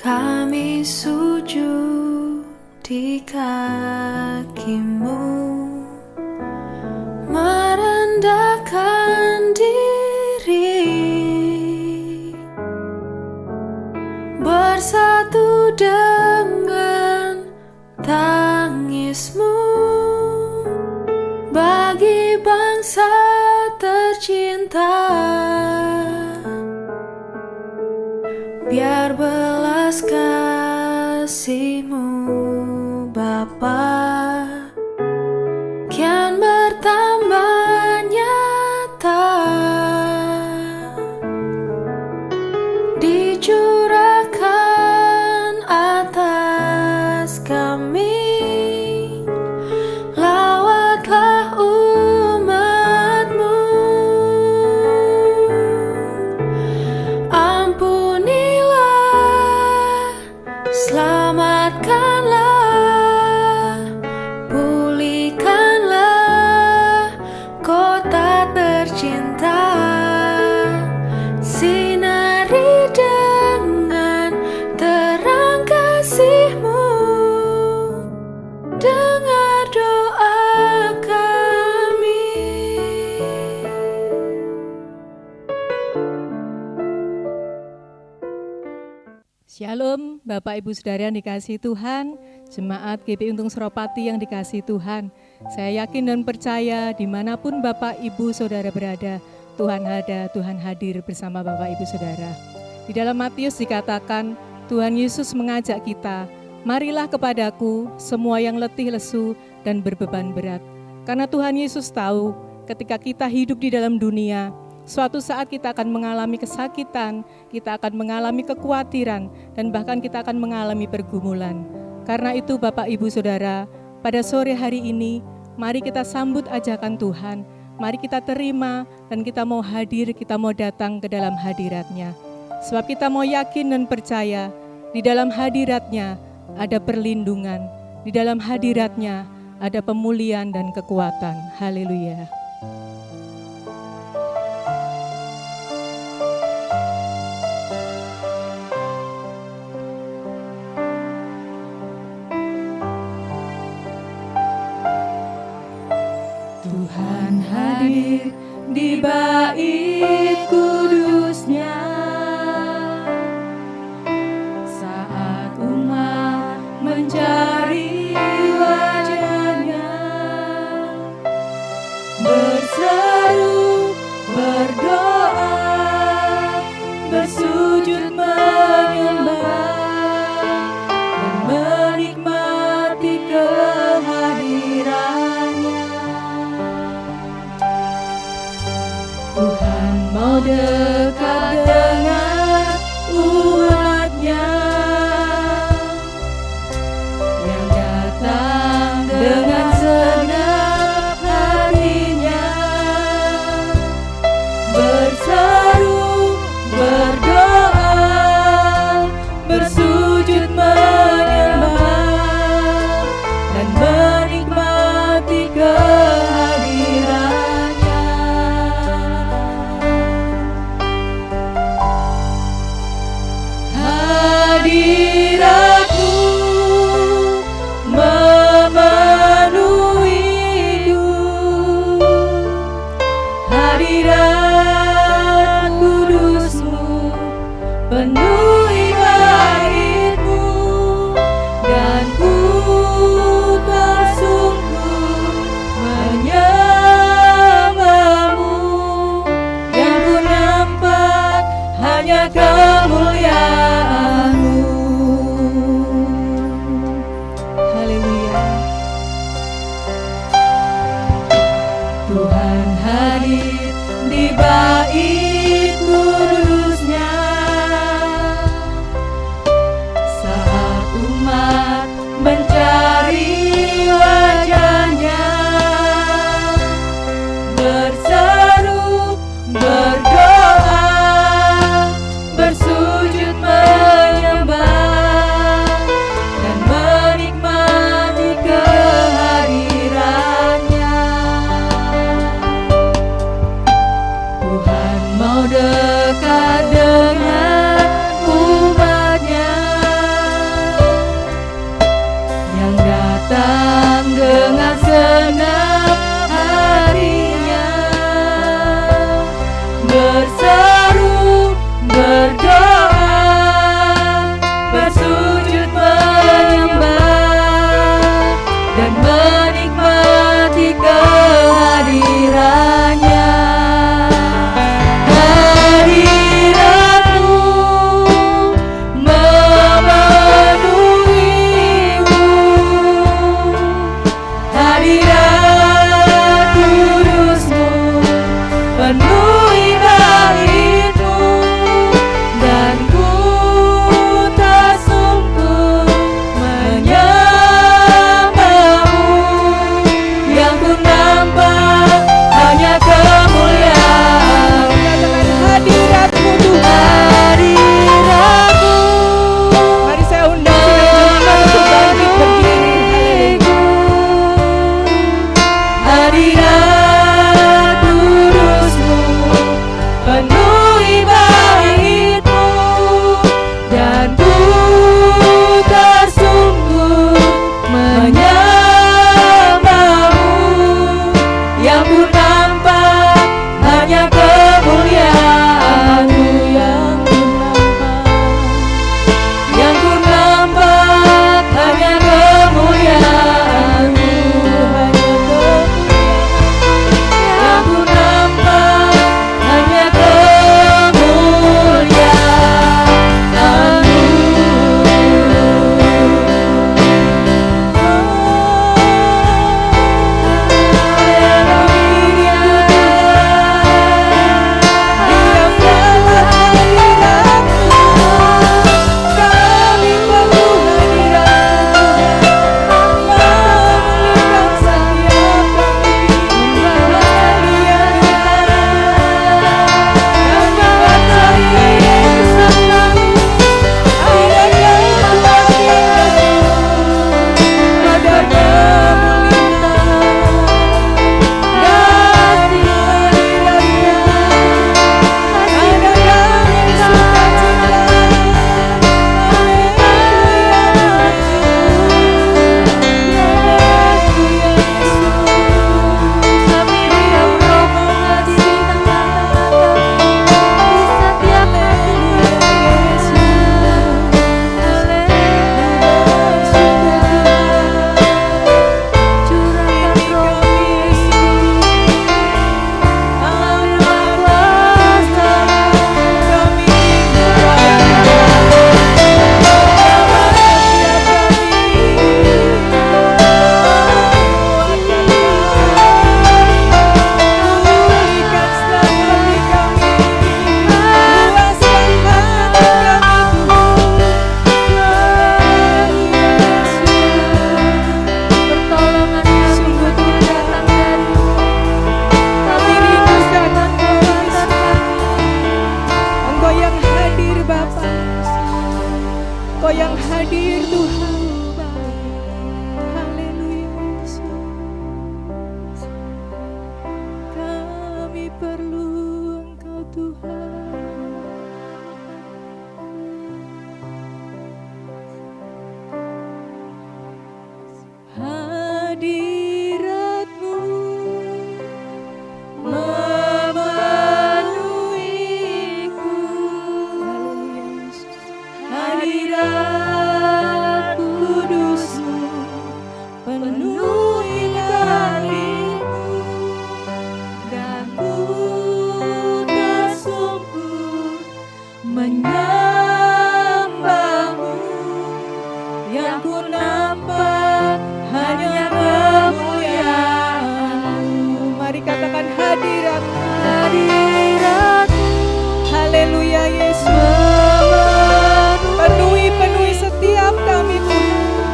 Kami sujud di kakimu, merendahkan diri, bersatu dengan tangismu bagi bangsa tercinta. Biar belas kasih-Mu Bapa kian bertambah nyata, dicurahkan atas kami. Lawatlah umat-Mu, ampunilah, selamatkanlah, pulihkanlah kota tercinta, sinari dengan terang kasih-Mu, dengar doa kami. Shalom, Bapak Ibu Saudara yang dikasihi Tuhan, Jemaat GP Untung Suropati yang dikasihi Tuhan. Saya yakin dan percaya dimanapun Bapak Ibu Saudara berada, Tuhan ada, Tuhan hadir bersama Bapak Ibu Saudara. Di dalam Matius dikatakan, Tuhan Yesus mengajak kita, marilah kepadaku semua yang letih lesu dan berbeban berat. Karena Tuhan Yesus tahu ketika kita hidup di dalam dunia, suatu saat kita akan mengalami kesakitan, kita akan mengalami kekhawatiran, dan bahkan kita akan mengalami pergumulan. Karena itu Bapak Ibu Saudara, pada sore hari ini, mari kita sambut ajakan Tuhan. Mari kita terima dan kita mau hadir, kita mau datang ke dalam hadirat-Nya. Sebab kita mau yakin dan percaya, di dalam hadirat-Nya ada perlindungan, di dalam hadirat-Nya ada pemulihan dan kekuatan. Haleluya. Tuhan hadir di bait kudus-Nya saat umat mencari wajah-Nya, berseru, berdoa, bersujud menyembah dan menikmati kehadiran-Nya. Tuhan mau dekat dengan umat-Nya yang datang dengan segenap hatinya, berseru, berdoa, bersujud menyembah dan menikmati kehadiran. Hadirat-Mu memenuhiku, hadirat kudus-Mu penuhi bait-Mu, dan ku tersungkur menyembah-Mu, yang ku nampak hanya kemuliaan-Mu. Haleluya. Tuhan hadir di bait kudus-Nya saat umat mencari wajah-Nya, berseru, berdoa, bersujud Engkau yang hadir Tuhan. Haleluya Yesus. Kami perlu Engkau Tuhan. Hadirat-Mu memenuhiku. Haleluya Yesus. Hadirat kudus-Mu penuhi hatiku, dan ku tersungkur menyembah-Mu. Yang ku nampak hanya kemuliaan-Mu. Mari katakan hadirat-Mu. Hadirat-Mu. Haleluya Yesus. Penuhi setiap kami Tuhan.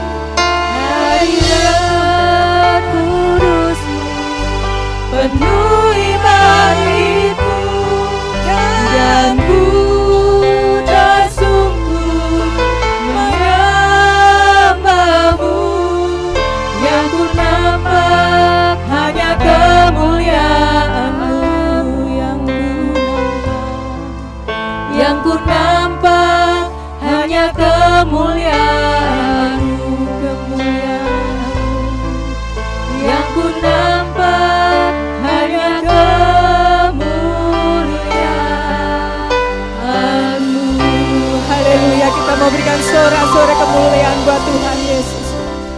Hadirat kudus-Mu penuhi hatiku, dan ku tersungkur menyembah-Mu. Yang ku nampak hanya kemuliaan-Mu. Yang ku nampak hanya kemuliaan-Mu, kemuliaan-Mu. Yang ku nampak hanya kemuliaan-Mu. Haleluya, kita mau berikan sorak-sorai kemuliaan buat Tuhan Yesus.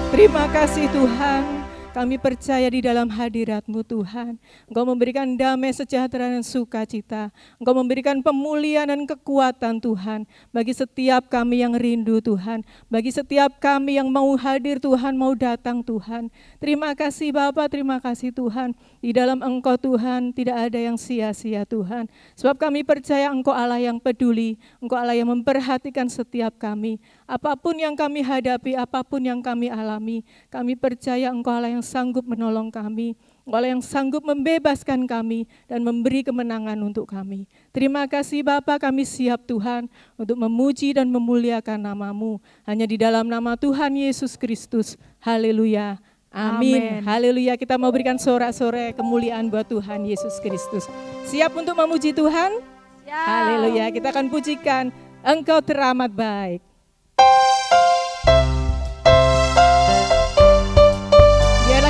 Terima kasih Tuhan. Kami percaya di dalam hadirat-Mu Tuhan. Engkau memberikan damai, sejahtera, dan sukacita. Engkau memberikan pemulihan dan kekuatan Tuhan. Bagi setiap kami yang rindu Tuhan. Bagi setiap kami yang mau hadir Tuhan, mau datang Tuhan. Terima kasih Bapa, terima kasih Tuhan. Di dalam Engkau Tuhan tidak ada yang sia-sia Tuhan. Sebab kami percaya Engkau Allah yang peduli. Engkau Allah yang memperhatikan setiap kami. Apapun yang kami hadapi, apapun yang kami alami, kami percaya Engkau Allah yang sanggup menolong kami, Engkau Allah yang sanggup membebaskan kami dan memberi kemenangan untuk kami. Terima kasih Bapa, kami siap Tuhan untuk memuji dan memuliakan nama-Mu. Hanya di dalam nama Tuhan Yesus Kristus. Haleluya. Amin. Haleluya. Kita mau berikan sorak-sorai kemuliaan buat Tuhan Yesus Kristus. Siap untuk memuji Tuhan? Siap. Haleluya. Kita akan pujikan Engkau teramat baik.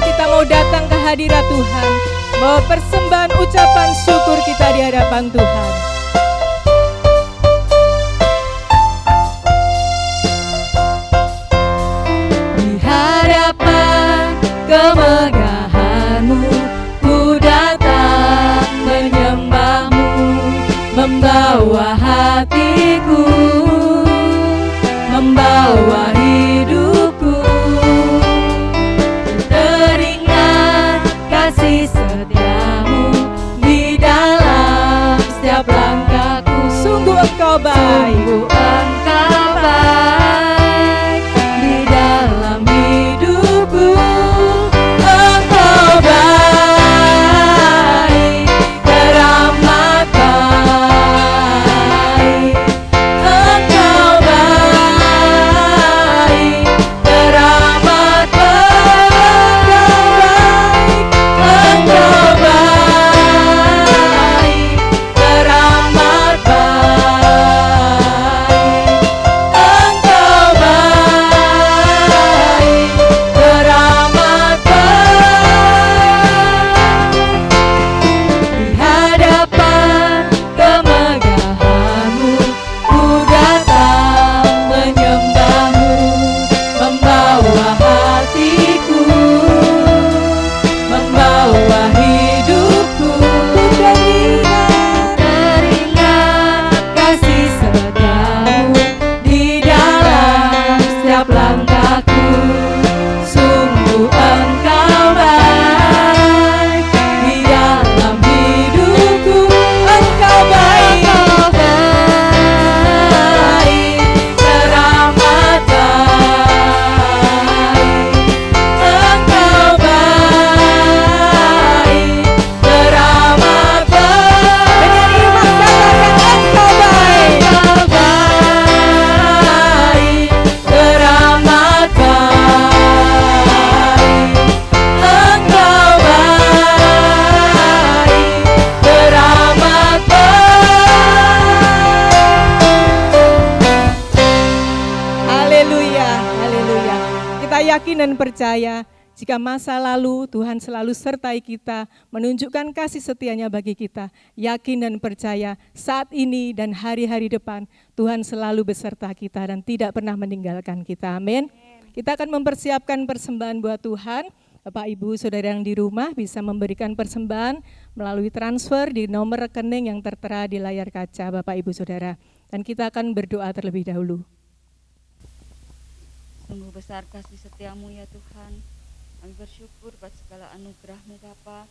Kita mau datang ke hadirat Tuhan, bawa persembahan ucapan syukur kita di hadapan Tuhan. Di hadapan kemegahan-Mu, ku datang menyembah-Mu, membawa hatiku, membawa hidupku. Kasih setia-Mu di dalam setiap langkahku. Sungguh Engkau baik, sungguh Engkau baik di dalam hidupku. Engkau baik, teramat baik. Engkau baik, teramat baik. Engkau baik, teramat baik. Kita yakin dan percaya jika masa lalu Tuhan selalu sertai kita, menunjukkan kasih setia-Nya bagi kita. Yakin dan percaya saat ini dan hari-hari depan Tuhan selalu beserta kita dan tidak pernah meninggalkan kita. Amin. Kita akan mempersiapkan persembahan buat Tuhan. Bapak Ibu Saudara yang di rumah bisa memberikan persembahan melalui transfer di nomor rekening yang tertera di layar kaca Bapak Ibu Saudara. Dan kita akan berdoa terlebih dahulu. Sungguh besar kasih setiamu ya Tuhan. Kami bersyukur buat segala anugerah-Mu Bapa.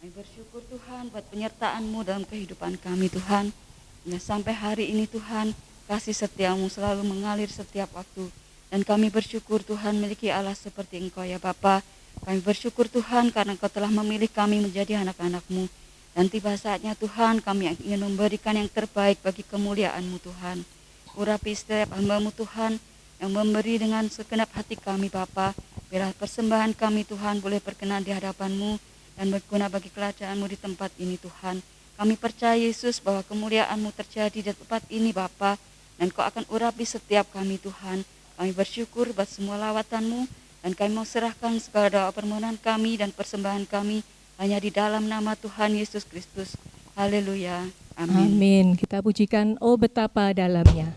Kami bersyukur Tuhan buat penyertaan-Mu dalam kehidupan kami Tuhan. Dan sampai hari ini Tuhan, kasih setiamu selalu mengalir setiap waktu. Dan kami bersyukur Tuhan memiliki Allah seperti Engkau ya Bapa. Kami bersyukur Tuhan karena Engkau telah memilih kami menjadi anak-anak-Mu. Dan tiba saatnya Tuhan kami ingin memberikan yang terbaik bagi kemuliaan-Mu Tuhan. Urapi setiap hamba-Mu Tuhan yang memberi dengan segenap hati kami Bapa. Biarlah persembahan kami Tuhan boleh berkenan di hadapan-Mu dan berguna bagi kerajaan-Mu di tempat ini Tuhan. Kami percaya Yesus bahwa kemuliaan-Mu terjadi di tempat ini Bapa. Dan Kau akan urapi setiap kami Tuhan. Kami bersyukur buat semua lawatan-Mu. Dan kami mau serahkan segala doa permohonan kami dan persembahan kami hanya di dalam nama Tuhan Yesus Kristus. Haleluya. Amin. Amin. Kita pujikan oh betapa dalamnya.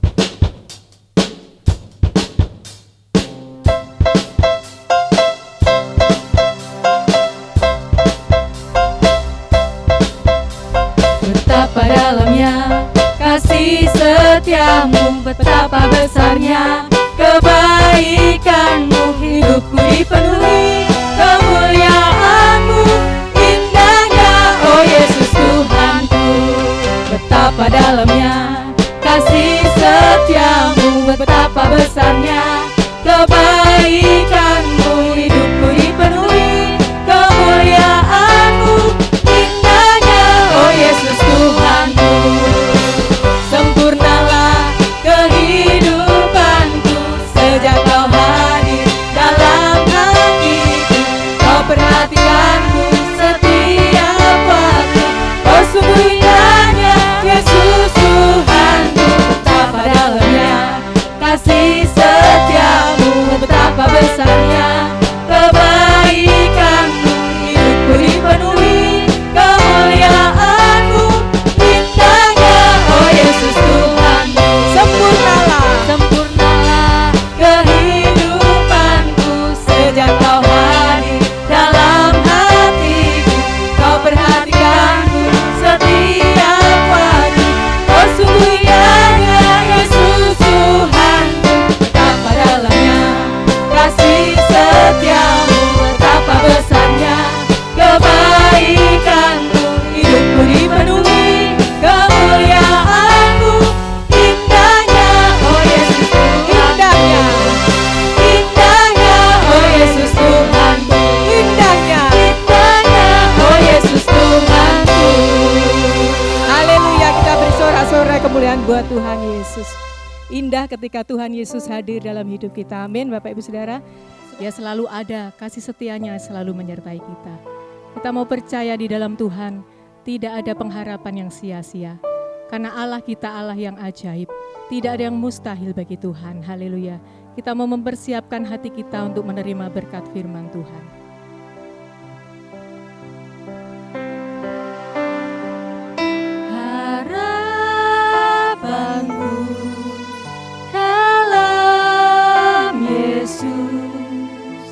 Betapa dalamnya kasih setiamu, betapa besarnya kebaikan-Mu, hidupku dipenuhi kemuliaan-Mu, indahnya oh Yesus Tuhanku. Betapa dalamnya kasih setiamu, betapa besarnya kebaikan-Mu, hidupku dipenuhi kemuliaan-Mu, indahnya oh Yesus Tuhanku. Sempurnalah kehidupanku sejak Kau hadir dalam hatiku. Kau perhatikanku setiap waktu. Oh sungguh indahnya Yesus Tuhanku. Betapa dalamnya kasih setiamu, betapa besarnya kebaikan-Mu, hidupku dipenuhi kemuliaan-Mu, indahnya oh Yesus Tuhanku. Sempurnalah kehidupanku sejak Kau hadir dalam hatiku. Kau perhatikanku setiap waktu. Oh sungguh indahnya Yesus Tuhanku. Betapa dalamnya kasih setiamu, betapa besarnya kebaikan-Mu, hidupku dipenuhi kemuliaan-Mu, indahnya oh Yesus Tuhanku. Indahnya oh Yesus Tuhanku. Indahnya oh Yesus Tuhanku. Haleluya, kita beri sorak-sorai kemuliaan buat Tuhan Yesus. Indah ketika Tuhan Yesus hadir dalam hidup kita. Amin Bapak Ibu Saudara. Dia selalu ada, kasih setianya selalu menyertai kita. Kita mau percaya di dalam Tuhan, tidak ada pengharapan yang sia-sia. Karena Allah kita Allah yang ajaib. Tidak ada yang mustahil bagi Tuhan. Haleluya. Kita mau mempersiapkan hati kita untuk menerima berkat firman Tuhan. Harapanku dalam Yesus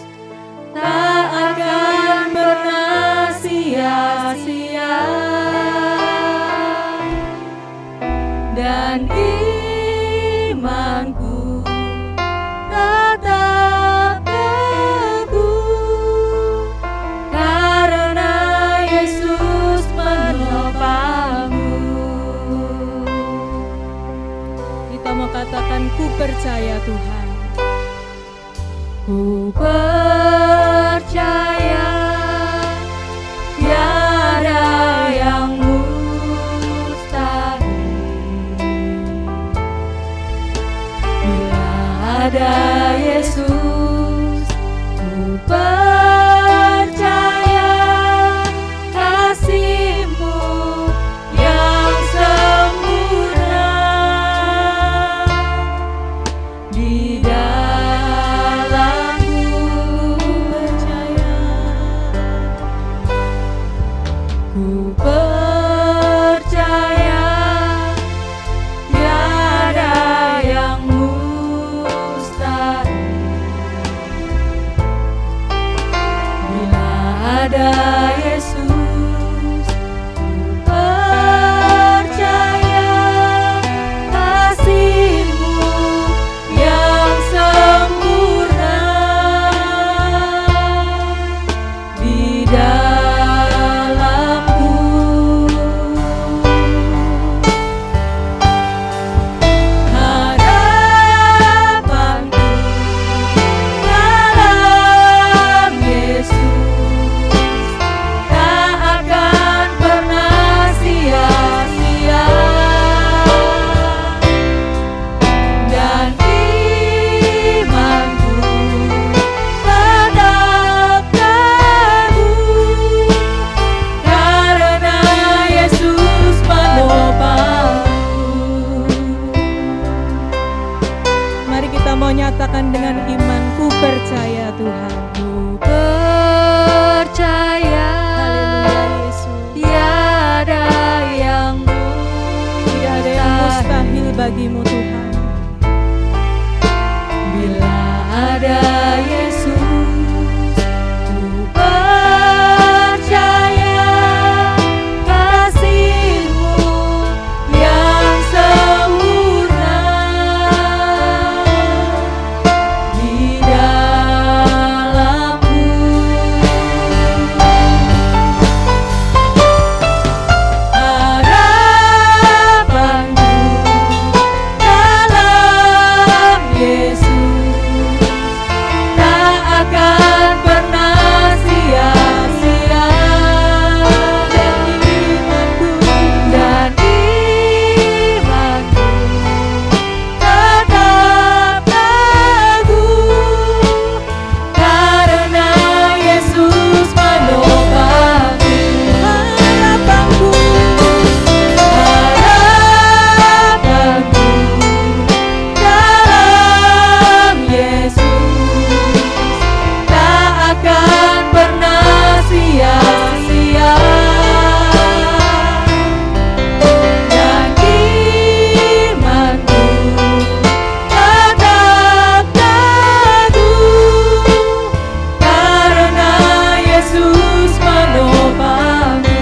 tak akan pernah sia-sia. Dan imanku tetap teguh karena Yesus menopangku. Kita mau katakan ku percaya Tuhan. Ku percaya tiada yang mustahil. Bila ada Yesus, ku percaya kasih-Mu yang sempurna di dalamku. nyatakan dengan iman, ku percaya Tuhan. Ku percaya Haleluya Yesus. tiada yang Tidak ada yang mustahil bagimu Tuhan. bila ada Yesus. Ku percaya kasih-Mu yang sempurna di dalamku. Harapanku dalam Yesus tak akan pernah sia-sia, dan imanku tetap teguh karena Yesus menopangku. Harapanku dalam Yesus tak akan pernah sia-sia, dan imanku tetap teguh karena Yesus menopangku.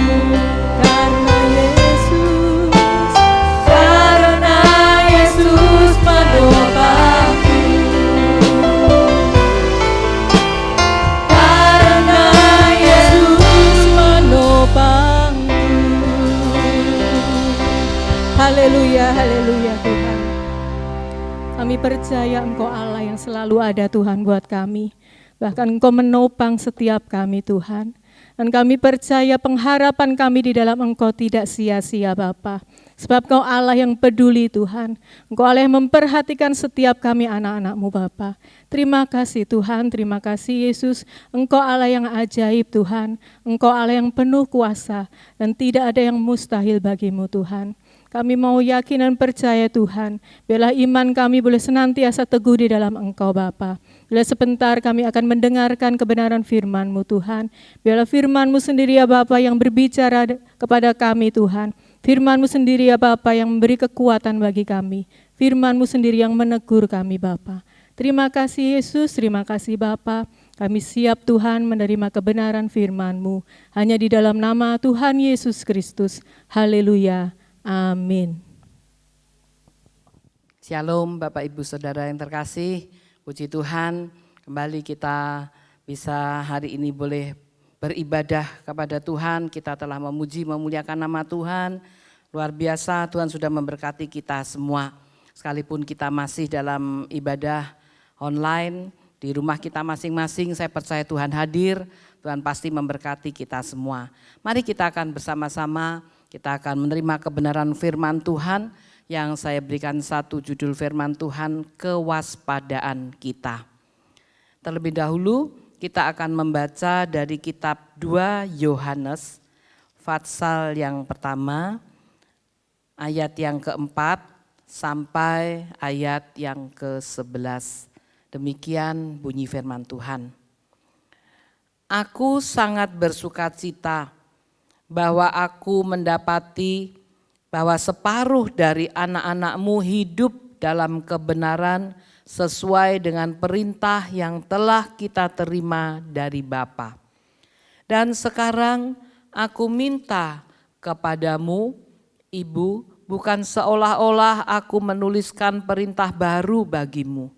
Karena Yesus menopangku. Karena Yesus menopangku. Haleluya, haleluya Tuhan. Kami percaya Engkau Allah yang selalu ada Tuhan buat kami. Bahkan Engkau menopang setiap kami Tuhan. Dan kami percaya pengharapan kami di dalam Engkau tidak sia-sia Bapa. Sebab Engkau Allah yang peduli Tuhan. Engkau Allah yang memperhatikan setiap kami anak-anak-Mu Bapa. Terima kasih Tuhan, terima kasih Yesus. Engkau Allah yang ajaib Tuhan. Engkau Allah yang penuh kuasa. Dan tidak ada yang mustahil bagimu Tuhan. Kami mau yakin dan percaya Tuhan, biarlah iman kami boleh senantiasa teguh di dalam Engkau Bapa. Bila sebentar kami akan mendengarkan kebenaran firman-Mu Tuhan, biarlah firman-Mu sendiri ya Bapa yang berbicara kepada kami Tuhan. Firman-Mu sendiri ya Bapa yang memberi kekuatan bagi kami. Firman-Mu sendiri yang menegur kami Bapa. Terima kasih Yesus, terima kasih Bapa. Kami siap Tuhan menerima kebenaran firman-Mu. Hanya di dalam nama Tuhan Yesus Kristus. Haleluya. Amin. Shalom Bapak Ibu Saudara yang terkasih, puji Tuhan kembali kita bisa hari ini boleh beribadah kepada Tuhan. Kita telah memuji memuliakan nama Tuhan, luar biasa Tuhan sudah memberkati kita semua. Sekalipun kita masih dalam ibadah online, di rumah kita masing-masing saya percaya Tuhan hadir, Tuhan pasti memberkati kita semua. Mari kita akan bersama-sama kita akan menerima kebenaran firman Tuhan yang saya berikan satu judul firman Tuhan, kewaspadaan kita. Terlebih dahulu kita akan membaca dari kitab 2 Yohanes, pasal yang pertama, ayat yang keempat sampai ayat yang ke-11. Demikian bunyi firman Tuhan. Aku sangat bersukacita bahwa aku mendapati bahwa separuh dari anak-anak-Mu hidup dalam kebenaran sesuai dengan perintah yang telah kita terima dari Bapa. Dan sekarang aku minta kepadamu, Ibu, bukan seolah-olah aku menuliskan perintah baru bagimu,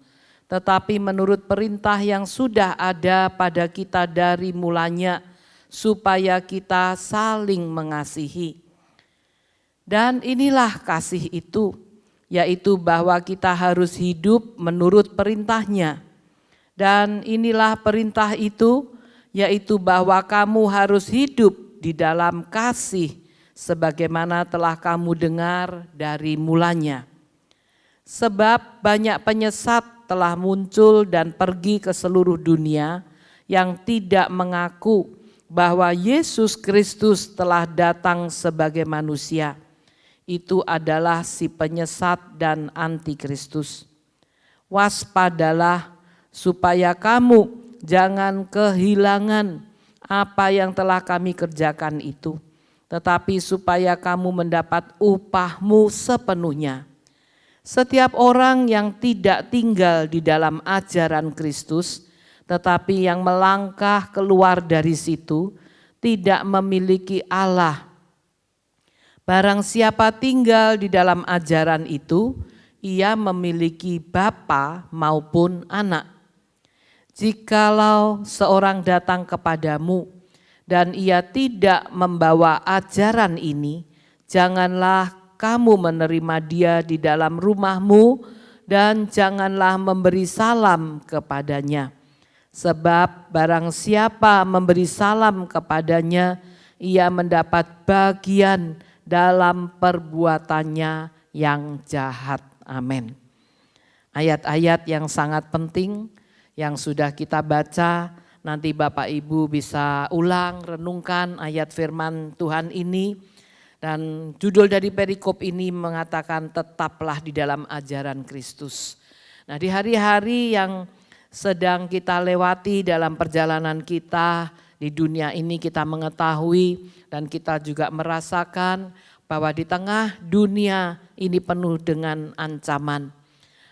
tetapi menurut perintah yang sudah ada pada kita dari mulanya, supaya kita saling mengasihi. Dan inilah kasih itu, yaitu bahwa kita harus hidup menurut perintahnya. Dan inilah perintah itu, yaitu bahwa kamu harus hidup di dalam kasih, sebagaimana telah kamu dengar dari mulanya. Sebab banyak penyesat telah muncul dan pergi ke seluruh dunia yang tidak mengaku bahwa Yesus Kristus telah datang sebagai manusia. Itu adalah si penyesat dan antikristus. Waspadalah supaya kamu jangan kehilangan apa yang telah kami kerjakan itu, tetapi supaya kamu mendapat upahmu sepenuhnya. Setiap orang yang tidak tinggal di dalam ajaran Kristus, tetapi yang melangkah keluar dari situ, tidak memiliki Allah. Barang siapa tinggal di dalam ajaran itu, ia memiliki bapa maupun anak. Jikalau seorang datang kepadamu dan ia tidak membawa ajaran ini, janganlah kamu menerima dia di dalam rumahmu dan janganlah memberi salam kepadanya. Sebab barang siapa memberi salam kepadanya, ia mendapat bagian dalam perbuatannya yang jahat. Amin. Ayat-ayat yang sangat penting yang sudah kita baca, nanti Bapak Ibu bisa ulang, renungkan ayat firman Tuhan ini. Dan judul dari perikop ini mengatakan tetaplah di dalam ajaran Kristus. Nah, di hari-hari yang sedang kita lewati dalam perjalanan kita di dunia ini, kita mengetahui dan kita juga merasakan bahwa di tengah dunia ini penuh dengan ancaman.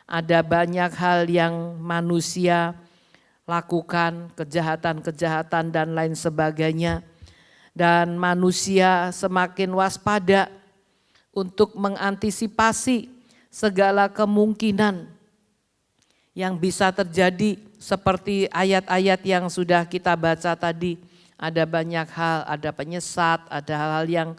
Ada banyak hal yang manusia lakukan, kejahatan-kejahatan dan lain sebagainya. Dan manusia semakin waspada untuk mengantisipasi segala kemungkinan yang bisa terjadi seperti ayat-ayat yang sudah kita baca tadi. Ada banyak hal, ada penyesat, ada hal-hal yang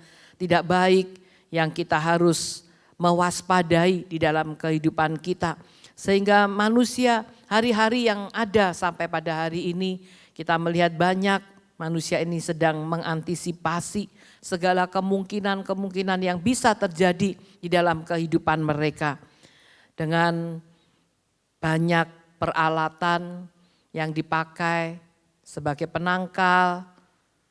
tidak baik yang kita harus mewaspadai di dalam kehidupan kita. Sehingga manusia hari-hari yang ada sampai pada hari ini kita melihat banyak manusia ini sedang mengantisipasi segala kemungkinan-kemungkinan yang bisa terjadi di dalam kehidupan mereka. Dengan banyak peralatan yang dipakai sebagai penangkal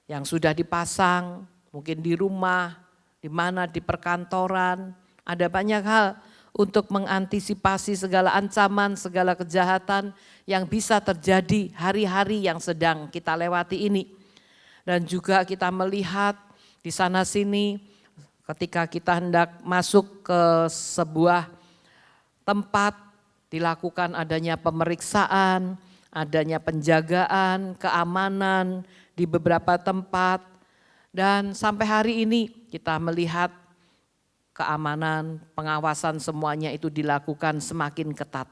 yang sudah dipasang, mungkin di rumah, di mana di perkantoran, ada banyak hal untuk mengantisipasi segala ancaman, segala kejahatan yang bisa terjadi hari-hari yang sedang kita lewati ini. Dan juga kita melihat di sana sini ketika kita hendak masuk ke sebuah tempat, dilakukan adanya pemeriksaan, adanya penjagaan, keamanan di beberapa tempat. Dan sampai hari ini kita melihat keamanan, pengawasan semuanya itu dilakukan semakin ketat.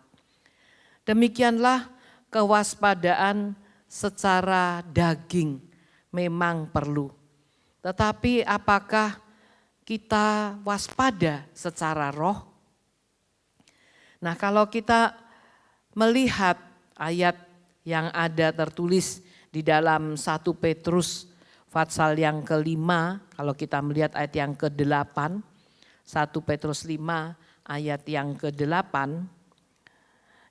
Demikianlah kewaspadaan secara daging memang perlu. Tetapi apakah kita waspada secara roh? Nah, kalau kita melihat ayat yang ada tertulis di dalam 1 Petrus pasal yang ke-5, kalau kita melihat ayat yang ke-8, 1 Petrus 5 ayat yang ke-8,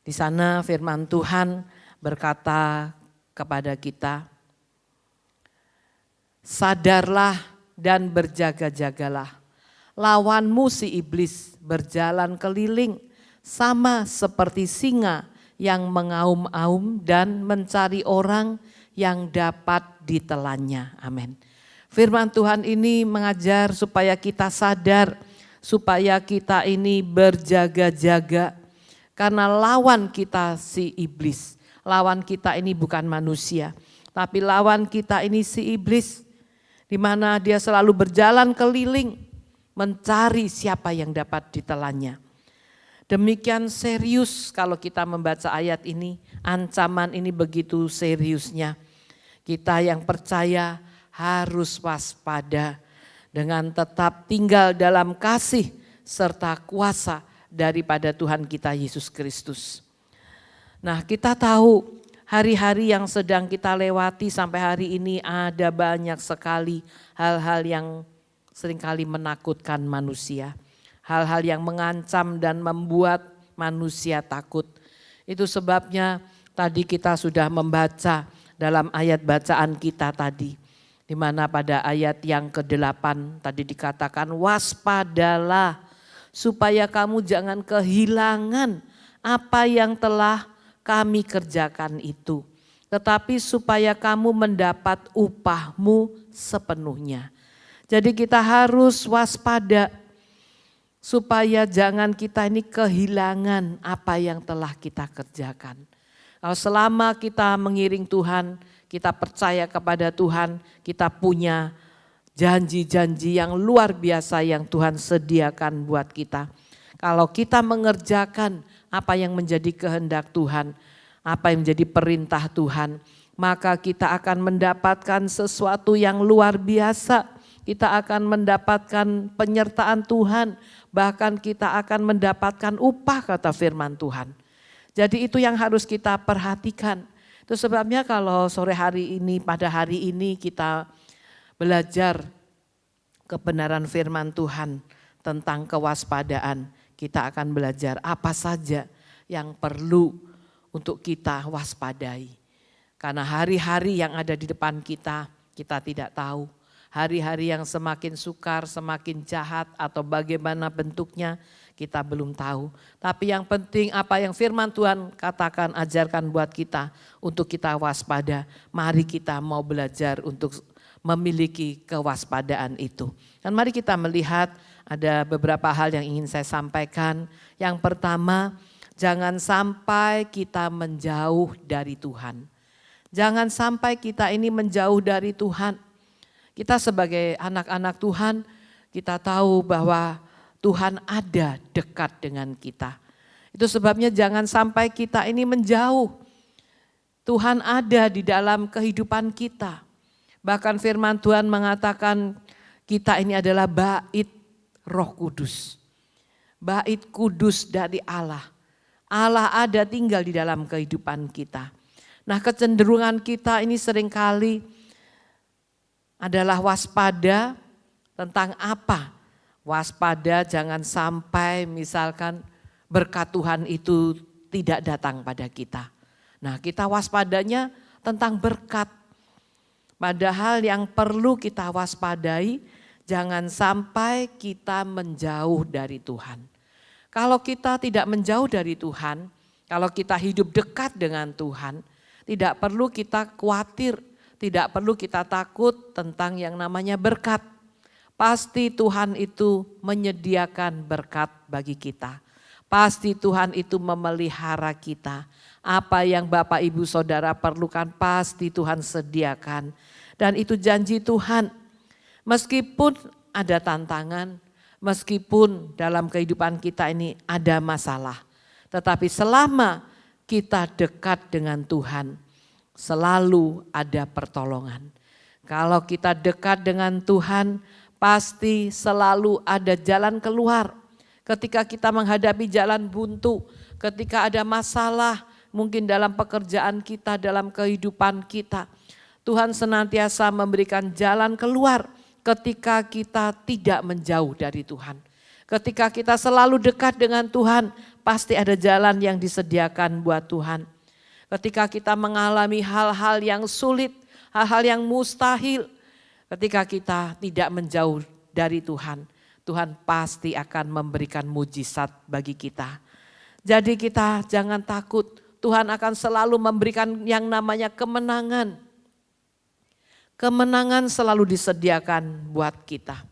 di sana firman Tuhan berkata kepada kita, sadarlah dan berjaga-jagalah, lawanmu si iblis berjalan keliling sama seperti singa yang mengaum-aum dan mencari orang yang dapat ditelannya. Amin. Firman Tuhan ini mengajar supaya kita sadar, supaya kita ini berjaga-jaga. Karena lawan kita si iblis, lawan kita ini bukan manusia, tapi lawan kita ini si iblis. Di mana dia selalu berjalan keliling mencari siapa yang dapat ditelannya. Demikian serius kalau kita membaca ayat ini, ancaman ini begitu seriusnya. Kita yang percaya harus waspada dengan tetap tinggal dalam kasih serta kuasa daripada Tuhan kita Yesus Kristus. Nah, kita tahu hari-hari yang sedang kita lewati sampai hari ini ada banyak sekali hal-hal yang seringkali menakutkan manusia. Hal-hal yang mengancam dan membuat manusia takut. Itu sebabnya tadi kita sudah membaca dalam ayat bacaan kita tadi. Di mana pada ayat yang ke-8 tadi dikatakan waspadalah supaya kamu jangan kehilangan apa yang telah kami kerjakan itu, tetapi supaya kamu mendapat upahmu sepenuhnya. Jadi kita harus waspada supaya jangan kita ini kehilangan apa yang telah kita kerjakan. Kalau selama kita mengiring Tuhan, kita percaya kepada Tuhan, kita punya janji-janji yang luar biasa yang Tuhan sediakan buat kita. Kalau kita mengerjakan apa yang menjadi kehendak Tuhan, apa yang menjadi perintah Tuhan, maka kita akan mendapatkan sesuatu yang luar biasa. Kita akan mendapatkan penyertaan Tuhan, bahkan kita akan mendapatkan upah, kata firman Tuhan. Jadi itu yang harus kita perhatikan. Itu sebabnya kalau sore hari ini, pada hari ini kita belajar kebenaran firman Tuhan tentang kewaspadaan. Kita akan belajar apa saja yang perlu untuk kita waspadai. Karena hari-hari yang ada di depan kita, kita tidak tahu. Hari-hari yang semakin sukar, semakin jahat atau bagaimana bentuknya kita belum tahu. Tapi yang penting apa yang firman Tuhan katakan, ajarkan buat kita untuk kita waspada. Mari kita mau belajar untuk memiliki kewaspadaan itu. Dan mari kita melihat ada beberapa hal yang ingin saya sampaikan. Yang pertama, jangan sampai kita menjauh dari Tuhan. Jangan sampai kita ini menjauh dari Tuhan. Kita sebagai anak-anak Tuhan, kita tahu bahwa Tuhan ada dekat dengan kita. Itu sebabnya jangan sampai kita ini menjauh. Tuhan ada di dalam kehidupan kita. Bahkan firman Tuhan mengatakan kita ini adalah bait Roh Kudus. Bait kudus dari Allah. Allah ada tinggal di dalam kehidupan kita. Nah, kecenderungan kita ini seringkali adalah waspada tentang apa? Waspada jangan sampai misalkan berkat Tuhan itu tidak datang pada kita. Nah, kita waspadanya tentang berkat. Padahal yang perlu kita waspadai, jangan sampai kita menjauh dari Tuhan. Kalau kita tidak menjauh dari Tuhan, kalau kita hidup dekat dengan Tuhan, tidak perlu kita khawatir, tidak perlu kita takut tentang yang namanya berkat. Pasti Tuhan itu menyediakan berkat bagi kita. Pasti Tuhan itu memelihara kita. Apa yang Bapak Ibu Saudara perlukan pasti Tuhan sediakan. Dan itu janji Tuhan. Meskipun ada tantangan, meskipun dalam kehidupan kita ini ada masalah. Tetapi selama kita dekat dengan Tuhan, selalu ada pertolongan. Kalau kita dekat dengan Tuhan, pasti selalu ada jalan keluar. Ketika kita menghadapi jalan buntu, ketika ada masalah, mungkin dalam pekerjaan kita, dalam kehidupan kita, Tuhan senantiasa memberikan jalan keluar ketika kita tidak menjauh dari Tuhan. Ketika kita selalu dekat dengan Tuhan, pasti ada jalan yang disediakan buat Tuhan. Ketika kita mengalami hal-hal yang sulit, hal-hal yang mustahil, ketika kita tidak menjauh dari Tuhan, Tuhan pasti akan memberikan mujizat bagi kita. Jadi kita jangan takut, Tuhan akan selalu memberikan yang namanya kemenangan. Kemenangan selalu disediakan buat kita.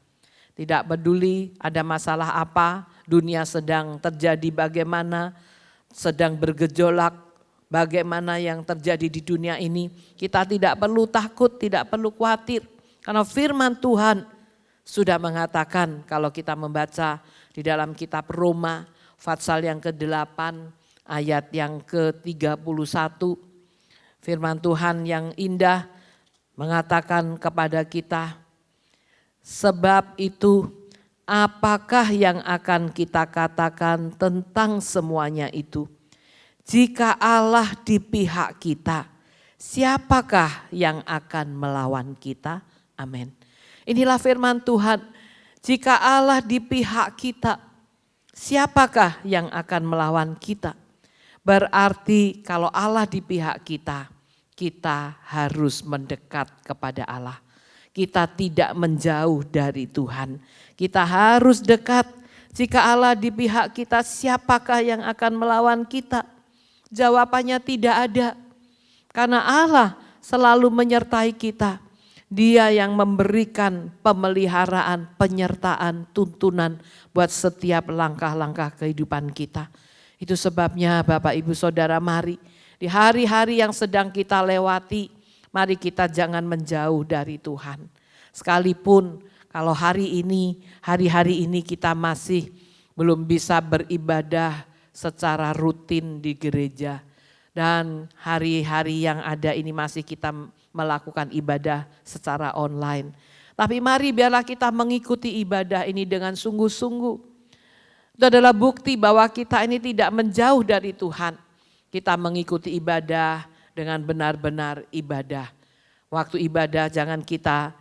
Tidak peduli ada masalah apa, dunia sedang terjadi bagaimana, sedang bergejolak, bagaimana yang terjadi di dunia ini, kita tidak perlu takut, tidak perlu khawatir. Karena firman Tuhan sudah mengatakan kalau kita membaca di dalam kitab Roma, pasal yang ke-8, ayat yang ke-31. Firman Tuhan yang indah mengatakan kepada kita, sebab itu apakah yang akan kita katakan tentang semuanya itu? Jika Allah di pihak kita, siapakah yang akan melawan kita? Amin. Inilah firman Tuhan. Jika Allah di pihak kita, siapakah yang akan melawan kita? Berarti kalau Allah di pihak kita, kita harus mendekat kepada Allah. Kita tidak menjauh dari Tuhan. Kita harus dekat Jika Allah di pihak kita, siapakah yang akan melawan kita? Jawabannya tidak ada. Karena Allah selalu menyertai kita. Dia yang memberikan pemeliharaan, penyertaan, tuntunan buat setiap langkah-langkah kehidupan kita. Itu sebabnya Bapak Ibu Saudara, mari di hari-hari yang sedang kita lewati, mari kita jangan menjauh dari Tuhan. Sekalipun kalau hari ini kita masih belum bisa beribadah secara rutin di gereja. Dan hari-hari yang ada ini masih kita melakukan ibadah secara online. Tapi mari biarlah kita mengikuti ibadah ini dengan sungguh-sungguh. Itu adalah bukti bahwa kita ini tidak menjauh dari Tuhan. Kita mengikuti ibadah dengan benar-benar ibadah. Waktu ibadah jangan kita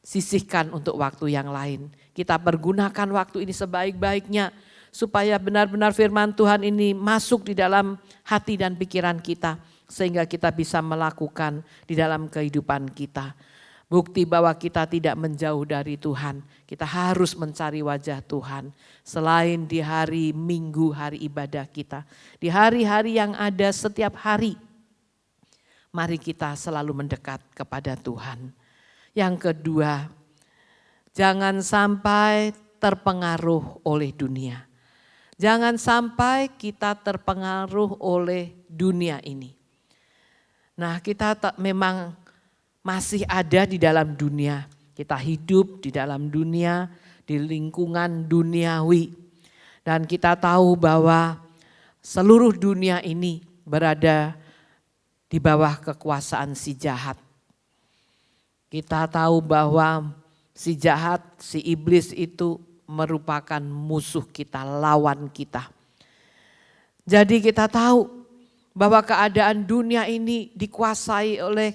sisihkan untuk waktu yang lain. Kita pergunakan waktu ini sebaik-baiknya supaya benar-benar firman Tuhan ini masuk di dalam hati dan pikiran kita sehingga kita bisa melakukan di dalam kehidupan kita. Bukti bahwa kita tidak menjauh dari Tuhan. Kita harus mencari wajah Tuhan selain di hari Minggu, hari ibadah kita. Di hari-hari yang ada setiap hari, mari kita selalu mendekat kepada Tuhan. Yang kedua, jangan sampai terpengaruh oleh dunia. Jangan sampai kita terpengaruh oleh dunia ini. Nah, kita memang masih ada di dalam dunia. Kita hidup di dalam dunia, di lingkungan duniawi. Dan kita tahu bahwa seluruh dunia ini berada di bawah kekuasaan si jahat. Kita tahu bahwa si jahat, si iblis itu merupakan musuh kita, lawan kita. Jadi kita tahu bahwa keadaan dunia ini dikuasai oleh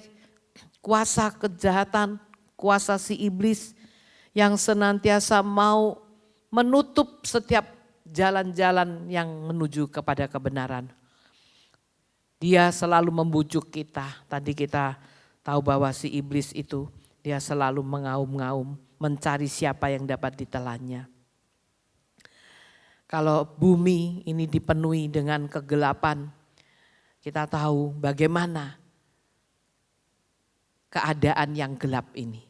kuasa kejahatan, kuasa si iblis yang senantiasa mau menutup setiap jalan-jalan yang menuju kepada kebenaran. Dia selalu membujuk kita. Tadi kita tahu bahwa si iblis itu dia selalu mengaum-ngaum, mencari siapa yang dapat ditelannya. Kalau bumi ini dipenuhi dengan kegelapan, kita tahu bagaimana keadaan yang gelap ini.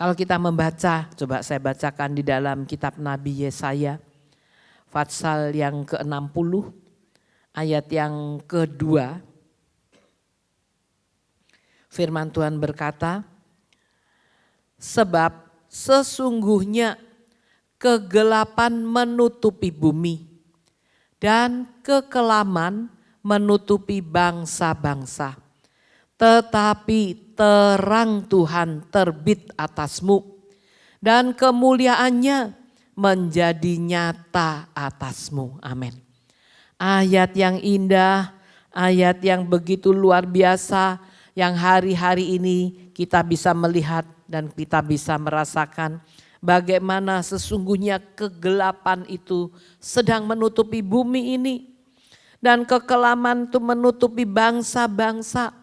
Kalau kita membaca, coba saya bacakan di dalam kitab Nabi Yesaya, pasal yang ke-60, ayat yang kedua. Firman Tuhan berkata, sebab sesungguhnya kegelapan menutupi bumi dan kekelaman menutupi bangsa-bangsa. Tetapi terang Tuhan terbit atasmu dan kemuliaannya menjadi nyata atasmu. Amin. Ayat yang indah, ayat yang begitu luar biasa, yang hari-hari ini kita bisa melihat dan kita bisa merasakan bagaimana sesungguhnya kegelapan itu sedang menutupi bumi ini. Dan kekelaman itu menutupi bangsa-bangsa.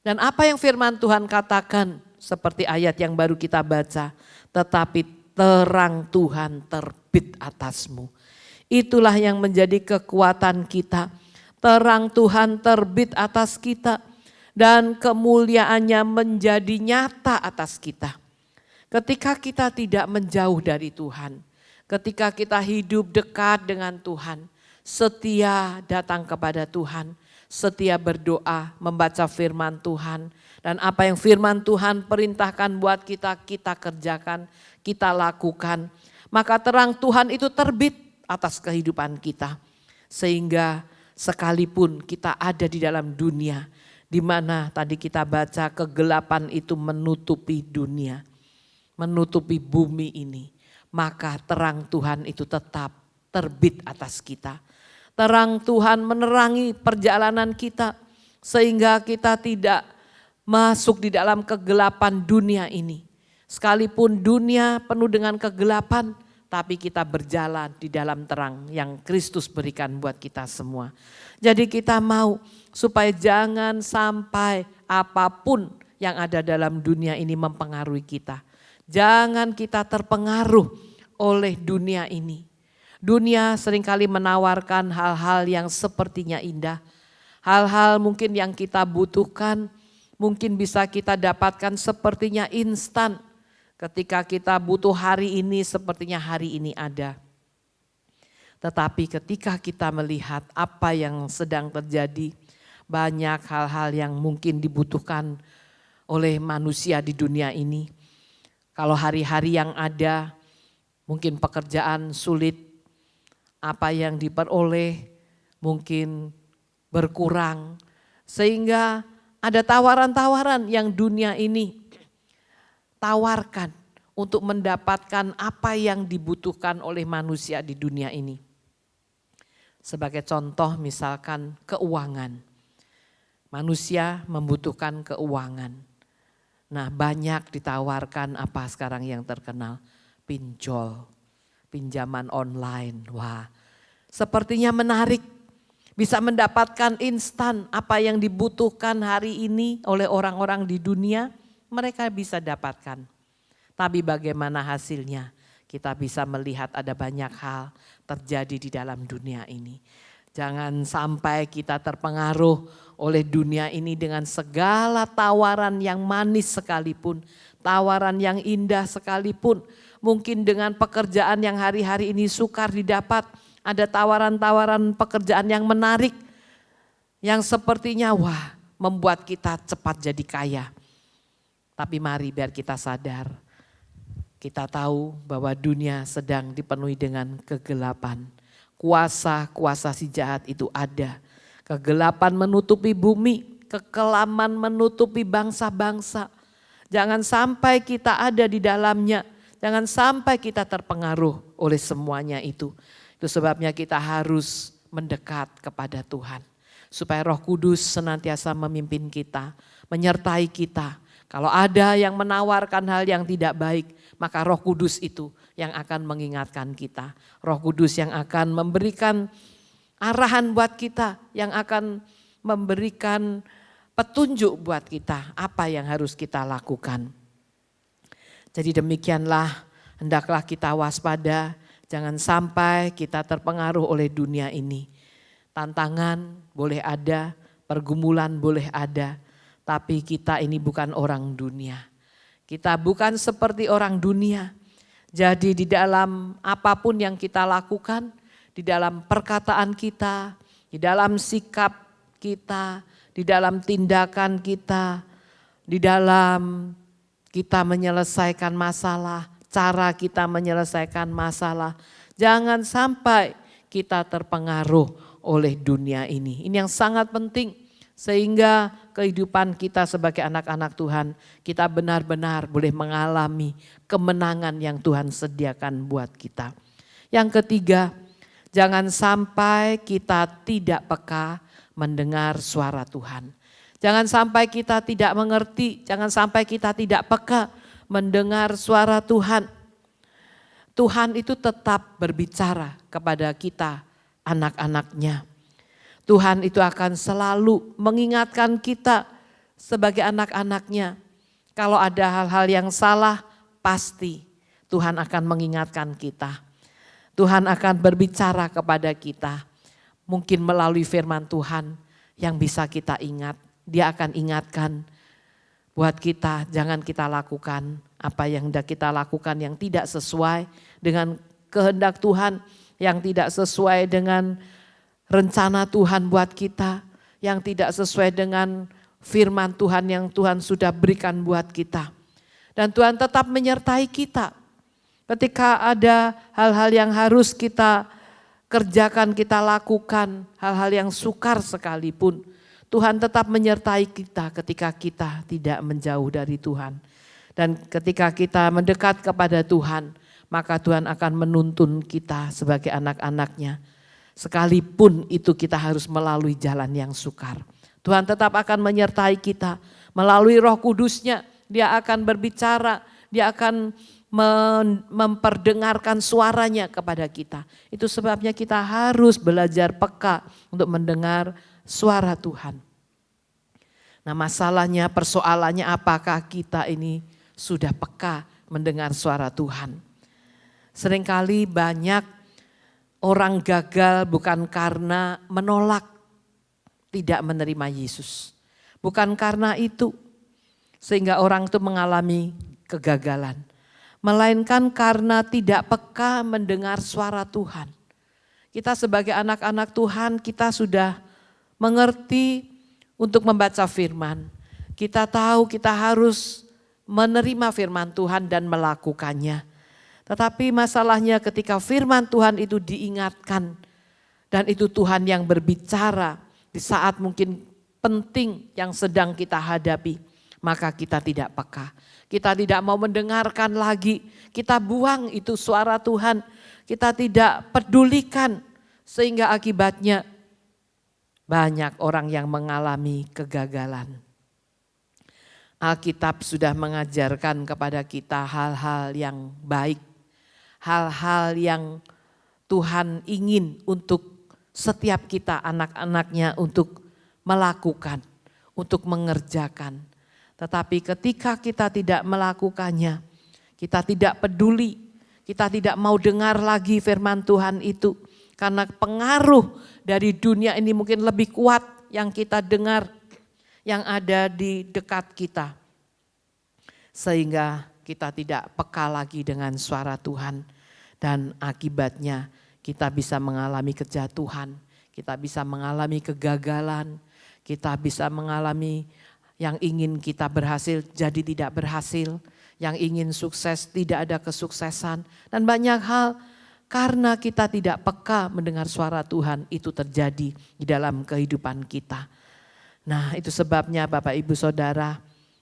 Dan apa yang firman Tuhan katakan seperti ayat yang baru kita baca. Tetapi terang Tuhan terbit atasmu. Itulah yang menjadi kekuatan kita. Terang Tuhan terbit atas kita. Dan kemuliaannya menjadi nyata atas kita. Ketika kita tidak menjauh dari Tuhan, ketika kita hidup dekat dengan Tuhan, setia datang kepada Tuhan, setia berdoa, membaca firman Tuhan, dan apa yang firman Tuhan perintahkan buat kita, kita kerjakan, kita lakukan, maka terang Tuhan itu terbit atas kehidupan kita. Sehingga sekalipun kita ada di dalam dunia, di mana tadi kita baca kegelapan itu menutupi dunia, menutupi bumi ini, maka terang Tuhan itu tetap terbit atas kita. Terang Tuhan menerangi perjalanan kita sehingga kita tidak masuk di dalam kegelapan dunia ini. Sekalipun dunia penuh dengan kegelapan, tapi kita berjalan di dalam terang yang Kristus berikan buat kita semua. Jadi kita mau supaya jangan sampai apapun yang ada dalam dunia ini mempengaruhi kita. Jangan kita terpengaruh oleh dunia ini. Dunia seringkali menawarkan hal-hal yang sepertinya indah. Hal-hal mungkin yang kita butuhkan, mungkin bisa kita dapatkan sepertinya instan. Ketika kita butuh hari ini, sepertinya hari ini ada. Tetapi ketika kita melihat apa yang sedang terjadi, banyak hal-hal yang mungkin dibutuhkan oleh manusia di dunia ini. Kalau hari-hari yang ada, mungkin pekerjaan sulit, apa yang diperoleh mungkin berkurang. Sehingga ada tawaran-tawaran yang dunia ini tawarkan untuk mendapatkan apa yang dibutuhkan oleh manusia di dunia ini. Sebagai contoh misalkan keuangan. Manusia membutuhkan keuangan. Nah, banyak ditawarkan apa sekarang yang terkenal? Pinjol, pinjaman online. Wah, sepertinya menarik. Bisa mendapatkan instan apa yang dibutuhkan hari ini oleh orang-orang di dunia, mereka bisa dapatkan. Tapi bagaimana hasilnya? Kita bisa melihat ada banyak hal terjadi di dalam dunia ini. Jangan sampai kita terpengaruh oleh dunia ini dengan segala tawaran yang manis sekalipun, tawaran yang indah sekalipun. Mungkin dengan pekerjaan yang hari-hari ini sukar didapat, ada tawaran-tawaran pekerjaan yang menarik, yang sepertinya wah membuat kita cepat jadi kaya. Tapi mari biar kita sadar, kita tahu bahwa dunia sedang dipenuhi dengan kegelapan. Kuasa-kuasa si jahat itu ada. Kegelapan menutupi bumi, kekelaman menutupi bangsa-bangsa. Jangan sampai kita ada di dalamnya. Jangan sampai kita terpengaruh oleh semuanya itu. Itu sebabnya kita harus mendekat kepada Tuhan. Supaya Roh Kudus senantiasa memimpin kita, menyertai kita. Kalau ada yang menawarkan hal yang tidak baik, maka Roh Kudus itu yang akan mengingatkan kita. Roh Kudus yang akan memberikan arahan buat kita, yang akan memberikan petunjuk buat kita apa yang harus kita lakukan. Jadi demikianlah, hendaklah kita waspada, jangan sampai kita terpengaruh oleh dunia ini. Tantangan boleh ada, pergumulan boleh ada, tapi kita ini bukan orang dunia. Kita bukan seperti orang dunia. Jadi di dalam apapun yang kita lakukan, di dalam perkataan kita, di dalam sikap kita, di dalam tindakan kita, di dalam kita menyelesaikan masalah, cara kita menyelesaikan masalah. Jangan sampai kita terpengaruh oleh dunia ini. Ini yang sangat penting sehingga kehidupan kita sebagai anak-anak Tuhan, kita benar-benar boleh mengalami kemenangan yang Tuhan sediakan buat kita. Yang ketiga, jangan sampai kita tidak peka mendengar suara Tuhan. Jangan sampai kita tidak mengerti, jangan sampai kita tidak peka mendengar suara Tuhan. Tuhan itu tetap berbicara kepada kita, anak-anaknya. Tuhan itu akan selalu mengingatkan kita sebagai anak-anaknya. Kalau ada hal-hal yang salah, pasti Tuhan akan mengingatkan kita. Tuhan akan berbicara kepada kita. Mungkin melalui firman Tuhan yang bisa kita ingat. Dia akan ingatkan buat kita, jangan kita lakukan apa yang hendak kita lakukan yang tidak sesuai dengan kehendak Tuhan, yang tidak sesuai dengan rencana Tuhan buat kita, yang tidak sesuai dengan firman Tuhan yang Tuhan sudah berikan buat kita. Dan Tuhan tetap menyertai kita. Ketika ada hal-hal yang harus kita kerjakan, kita lakukan, hal-hal yang sukar sekalipun, Tuhan tetap menyertai kita ketika kita tidak menjauh dari Tuhan. Dan ketika kita mendekat kepada Tuhan, maka Tuhan akan menuntun kita sebagai anak-anaknya. Sekalipun itu kita harus melalui jalan yang sukar. Tuhan tetap akan menyertai kita melalui Roh Kudus-Nya. Dia akan berbicara, dia akan memperdengarkan suaranya kepada kita. Itu sebabnya kita harus belajar peka untuk mendengar suara Tuhan. Nah, masalahnya, persoalannya apakah kita ini sudah peka mendengar suara Tuhan? Seringkali banyak orang gagal bukan karena menolak, tidak menerima Yesus. Bukan karena itu sehingga orang itu mengalami kegagalan. Melainkan karena tidak peka mendengar suara Tuhan. Kita sebagai anak-anak Tuhan, kita sudah mengerti untuk membaca firman. Kita tahu kita harus menerima firman Tuhan dan melakukannya. Tetapi masalahnya ketika firman Tuhan itu diingatkan dan itu Tuhan yang berbicara di saat mungkin penting yang sedang kita hadapi, maka kita tidak peka. Kita tidak mau mendengarkan lagi, kita buang itu suara Tuhan, kita tidak pedulikan sehingga akibatnya banyak orang yang mengalami kegagalan. Alkitab sudah mengajarkan kepada kita hal-hal yang baik, hal-hal yang Tuhan ingin untuk setiap kita anak-anaknya untuk melakukan, untuk mengerjakan. Tetapi ketika kita tidak melakukannya, kita tidak peduli, kita tidak mau dengar lagi firman Tuhan itu. Karena pengaruh dari dunia ini mungkin lebih kuat yang kita dengar, yang ada di dekat kita. Sehingga kita tidak peka lagi dengan suara Tuhan. Dan akibatnya kita bisa mengalami kejatuhan, kita bisa mengalami kegagalan, kita bisa mengalami yang ingin kita berhasil jadi tidak berhasil, yang ingin sukses tidak ada kesuksesan, dan banyak hal karena kita tidak peka mendengar suara Tuhan itu terjadi di dalam kehidupan kita. Nah, itu sebabnya Bapak Ibu Saudara,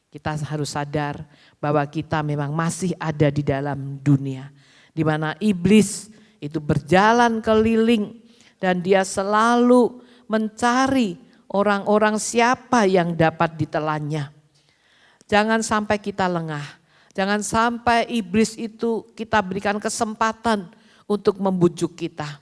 kita harus sadar bahwa kita memang masih ada di dalam dunia di mana iblis itu berjalan keliling dan dia selalu mencari orang-orang siapa yang dapat ditelannya. Jangan sampai kita lengah. Jangan sampai iblis itu kita berikan kesempatan untuk membujuk kita.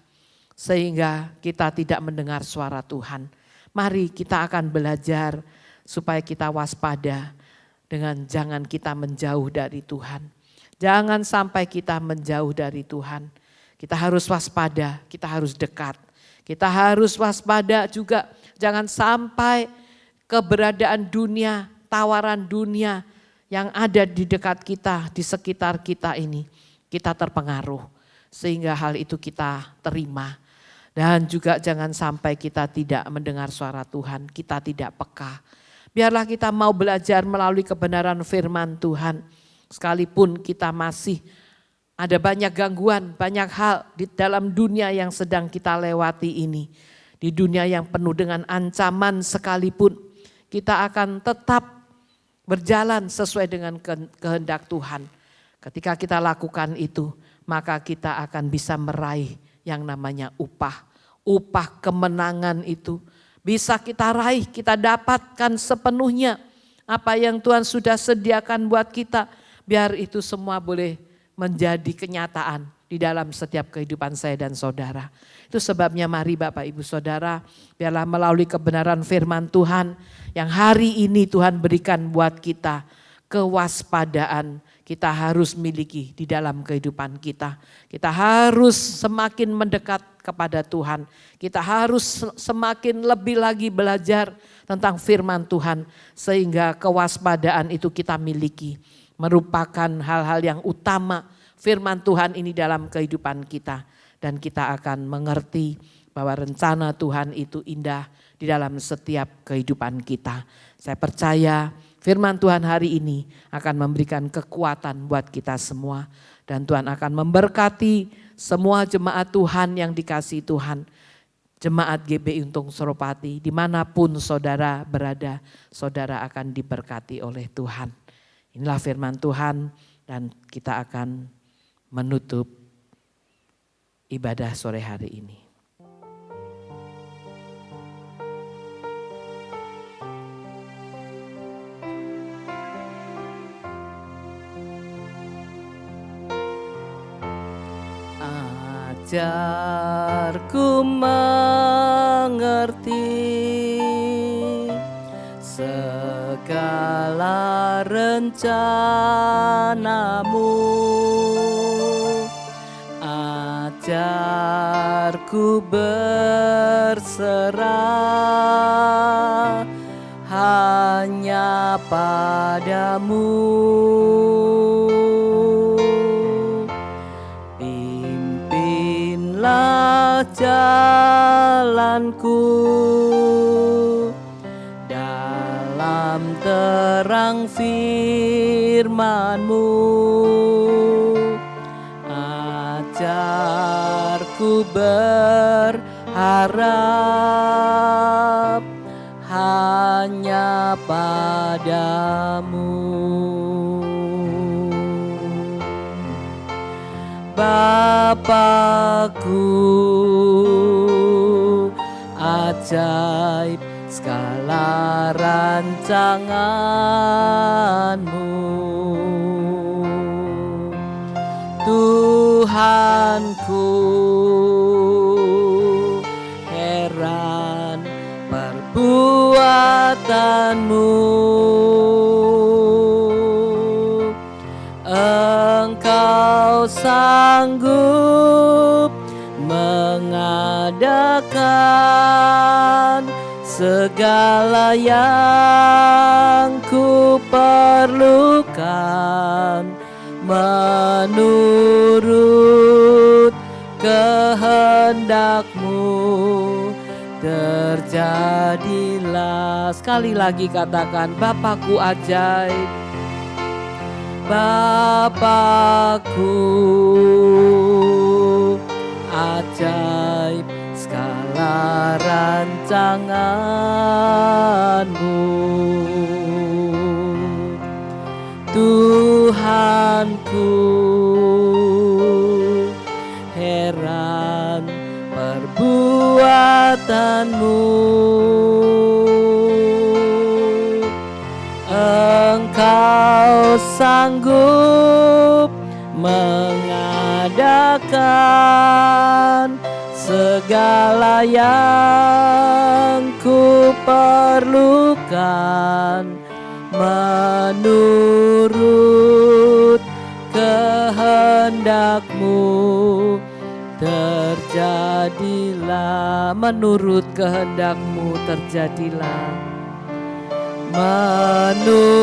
Sehingga kita tidak mendengar suara Tuhan. Mari kita akan belajar supaya kita waspada dengan jangan kita menjauh dari Tuhan. Jangan sampai kita menjauh dari Tuhan. Kita harus waspada, kita harus dekat. Kita harus waspada juga. Jangan sampai keberadaan dunia, tawaran dunia yang ada di dekat kita, di sekitar kita ini, kita terpengaruh. Sehingga hal itu kita terima. Dan juga jangan sampai kita tidak mendengar suara Tuhan, kita tidak peka. Biarlah kita mau belajar melalui kebenaran firman Tuhan. Sekalipun kita masih ada banyak gangguan, banyak hal di dalam dunia yang sedang kita lewati ini. Di dunia yang penuh dengan ancaman sekalipun, kita akan tetap berjalan sesuai dengan kehendak Tuhan. Ketika kita lakukan itu, maka kita akan bisa meraih yang namanya upah. Upah kemenangan itu bisa kita raih, kita dapatkan sepenuhnya. Apa yang Tuhan sudah sediakan buat kita, biar itu semua boleh menjadi kenyataan di dalam setiap kehidupan saya dan saudara. Itu sebabnya mari Bapak Ibu Saudara, biarlah melalui kebenaran firman Tuhan yang hari ini Tuhan berikan buat kita, kewaspadaan kita harus miliki di dalam kehidupan kita. Kita harus semakin mendekat kepada Tuhan. Kita harus semakin lebih lagi belajar tentang firman Tuhan sehingga kewaspadaan itu kita miliki. Merupakan hal-hal yang utama firman Tuhan ini dalam kehidupan kita. Dan kita akan mengerti bahwa rencana Tuhan itu indah di dalam setiap kehidupan kita. Saya percaya firman Tuhan hari ini akan memberikan kekuatan buat kita semua. Dan Tuhan akan memberkati semua jemaat Tuhan yang dikasihi Tuhan. Jemaat GBI Untung Suropati, dimanapun saudara berada, saudara akan diberkati oleh Tuhan. Inilah firman Tuhan dan kita akan menutup ibadah sore hari ini. Ajarku mengerti segala rencanamu, Aku berserah hanya padamu. Pimpinlah jalanku dalam terang firman-Mu. Ajarku berharap hanya padamu. Bapakku, ajaib segala rancangan-Mu. Tuhanku, heran perbuatan-Mu. Engkau sanggup mengadakan segala yang ku perlukan menurut kehendak-Mu. Terjadilah. Sekali lagi katakan, Bapakku ajaib. Bapakku ajaib segala rancangan-Mu. Tuhanku, heran perbuatan-Mu. Engkau sanggup mengadakan segala yang ku perlukan menurut kehendak-Mu. Terjadilah, menurut kehendak-Mu terjadilah. Menurut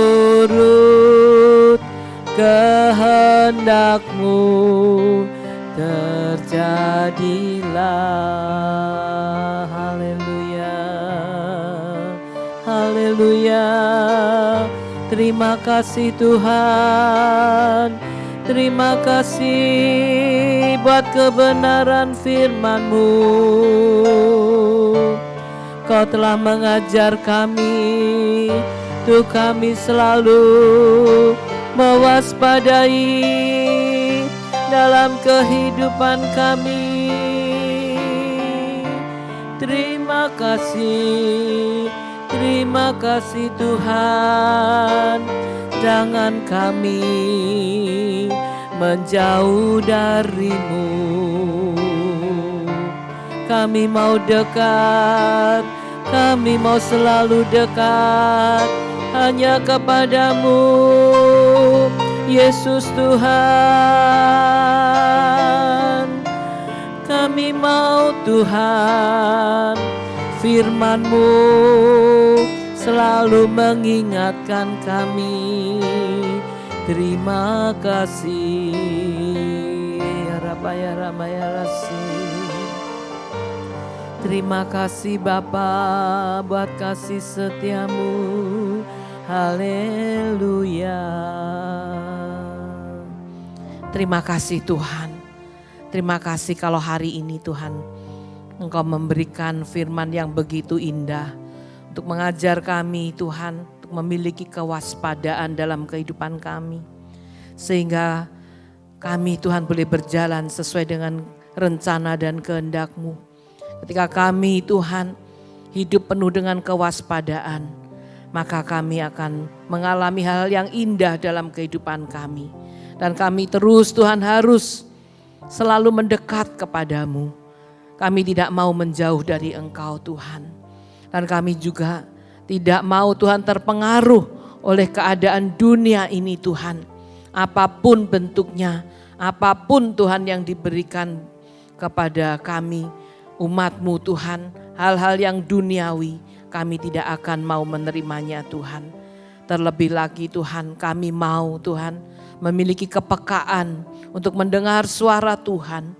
kehendak-Mu terjadilah. Haleluya, haleluya. Terima kasih Tuhan. Terima kasih buat kebenaran firman-Mu. Kau telah mengajar kami untuk kami selalu mewaspadai dalam kehidupan kami. Terima kasih Tuhan. Jangan kami menjauh dari-Mu. Kami mau dekat, kami mau selalu dekat hanya kepada-Mu, Yesus Tuhan. Kami mau Tuhan, firman-Mu selalu mengingatkan kami. Terima kasih, ya Rabaya Ramaya Rasi. Terima kasih Bapa buat kasih setia-Mu. Haleluya. Terima kasih Tuhan. Terima kasih kalau hari ini Tuhan Engkau memberikan firman yang begitu indah untuk mengajar kami Tuhan, untuk memiliki kewaspadaan dalam kehidupan kami. Sehingga kami Tuhan boleh berjalan sesuai dengan rencana dan kehendak-Mu. Ketika kami Tuhan hidup penuh dengan kewaspadaan, maka kami akan mengalami hal yang indah dalam kehidupan kami. Dan kami terus Tuhan harus selalu mendekat kepada-Mu. Kami tidak mau menjauh dari Engkau Tuhan. Dan kami juga tidak mau Tuhan terpengaruh oleh keadaan dunia ini Tuhan. Apapun bentuknya, apapun Tuhan yang diberikan kepada kami, umat-Mu Tuhan, hal-hal yang duniawi kami tidak akan mau menerimanya Tuhan. Terlebih lagi Tuhan, kami mau Tuhan memiliki kepekaan untuk mendengar suara Tuhan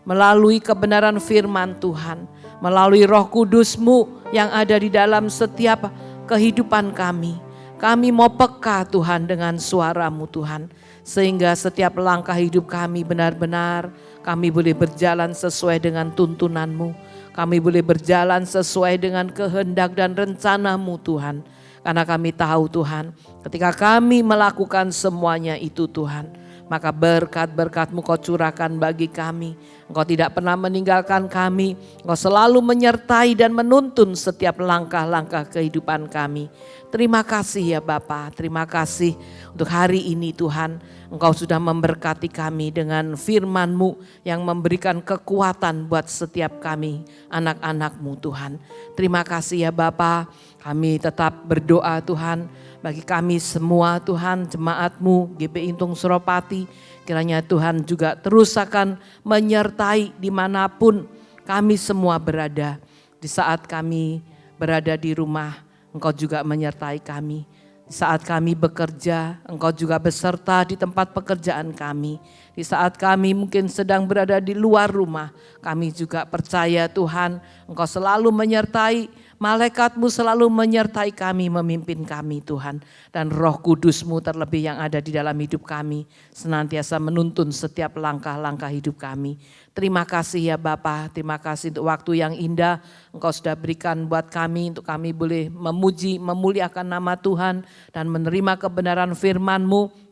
melalui kebenaran firman Tuhan, melalui Roh Kudus-Mu yang ada di dalam setiap kehidupan kami. Kami mau peka Tuhan dengan suara-Mu Tuhan, sehingga setiap langkah hidup kami benar-benar kami boleh berjalan sesuai dengan tuntunan-Mu. Kami boleh berjalan sesuai dengan kehendak dan rencana-Mu Tuhan. Karena kami tahu Tuhan, ketika kami melakukan semuanya itu Tuhan, maka berkat-berkat-Mu Kau curahkan bagi kami. Engkau tidak pernah meninggalkan kami, Engkau selalu menyertai dan menuntun setiap langkah-langkah kehidupan kami. Terima kasih ya Bapa, terima kasih untuk hari ini Tuhan. Engkau sudah memberkati kami dengan firman-Mu yang memberikan kekuatan buat setiap kami, anak-anak-Mu Tuhan. Terima kasih ya Bapa, kami tetap berdoa Tuhan bagi kami semua Tuhan, jemaat-Mu GPI Intung Suropati. Kiranya Tuhan juga terus akan menyertai dimanapun kami semua berada. Di saat kami berada di rumah, Engkau juga menyertai kami. Di saat kami bekerja, Engkau juga beserta di tempat pekerjaan kami. Di saat kami mungkin sedang berada di luar rumah, kami juga percaya Tuhan, Engkau selalu menyertai. Malaikat-Mu selalu menyertai kami, memimpin kami Tuhan. Dan Roh Kudus-Mu terlebih yang ada di dalam hidup kami, senantiasa menuntun setiap langkah-langkah hidup kami. Terima kasih ya Bapa, terima kasih untuk waktu yang indah Engkau sudah berikan buat kami, untuk kami boleh memuji, memuliakan nama Tuhan dan menerima kebenaran firman-Mu.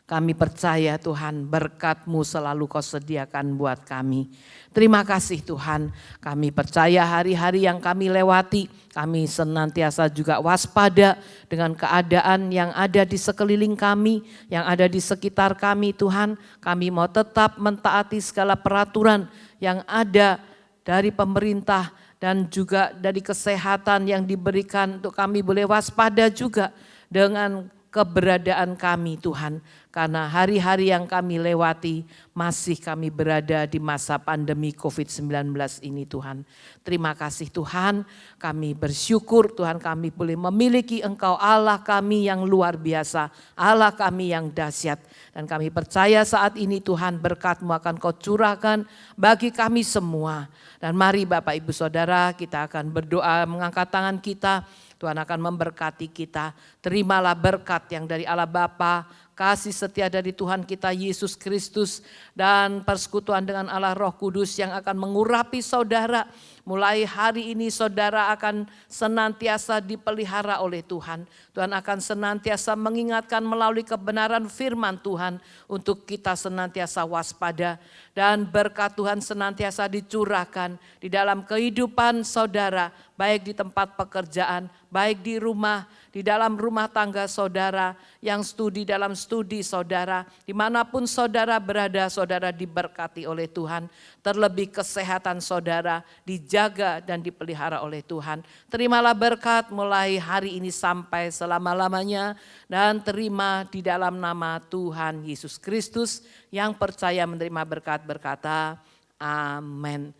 Kami percaya Tuhan, berkat-Mu selalu Kau sediakan buat kami. Terima kasih Tuhan, kami percaya hari-hari yang kami lewati, kami senantiasa juga waspada dengan keadaan yang ada di sekeliling kami, yang ada di sekitar kami Tuhan. Kami mau tetap mentaati segala peraturan yang ada dari pemerintah dan juga dari kesehatan yang diberikan, untuk kami boleh waspada juga dengan keberadaan kami Tuhan. Karena hari-hari yang kami lewati masih kami berada di masa pandemi COVID-19 ini Tuhan. Terima kasih Tuhan, kami bersyukur Tuhan kami boleh memiliki Engkau Allah kami yang luar biasa, Allah kami yang dahsyat. Dan kami percaya saat ini Tuhan berkat-Mu akan Kau curahkan bagi kami semua. Dan mari Bapak Ibu Saudara, kita akan berdoa mengangkat tangan kita. Tuhan akan memberkati kita. Terimalah berkat yang dari Allah Bapa, kasih setia dari Tuhan kita Yesus Kristus, dan persekutuan dengan Allah Roh Kudus yang akan mengurapi saudara. Mulai hari ini saudara akan senantiasa dipelihara oleh Tuhan. Tuhan akan senantiasa mengingatkan melalui kebenaran firman Tuhan untuk kita senantiasa waspada. Dan berkat Tuhan senantiasa dicurahkan di dalam kehidupan saudara, baik di tempat pekerjaan, baik di rumah, di dalam rumah tangga saudara, yang studi dalam studi saudara, dimanapun saudara berada, saudara diberkati oleh Tuhan. Terlebih kesehatan saudara dijaga dan dipelihara oleh Tuhan. Terimalah berkat mulai hari ini sampai selama-lamanya, dan terima di dalam nama Tuhan Yesus Kristus yang percaya menerima berkat berkata, amin.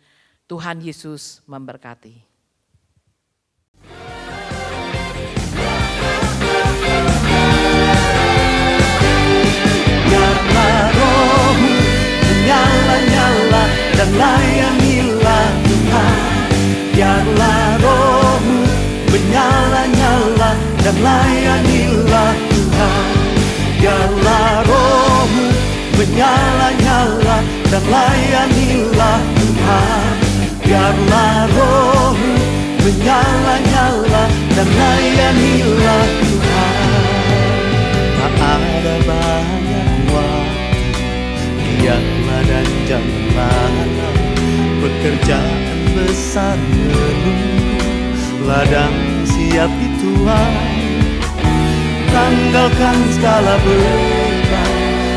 Tuhan Yesus memberkati. Biarlah Roh-Mu menyala-nyala dan layanilah Tuhan. Biarlah Roh-Mu menyala-nyala dan layanilah Tuhan. Biarlah Roh-Mu menyala-nyala dan layanilah Tuhan. Biarlah Roh-Mu menyala-nyala dan layanilah Tuhan. Tak ada banyak waktu, diamlah dan janganlah pekerjaan besar menunggu, ladang siap dituai. Tanggalkan segala beban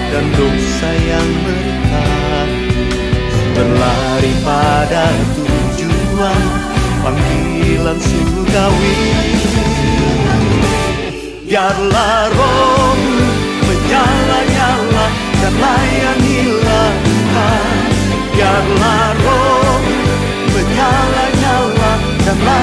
dan dosa yang menekan, berlari pada tujuan panggilan surgawi. Biarlah Roh-Mu menyala-nyala dan layanilah Tuhan. Biarlah Roh-Mu dan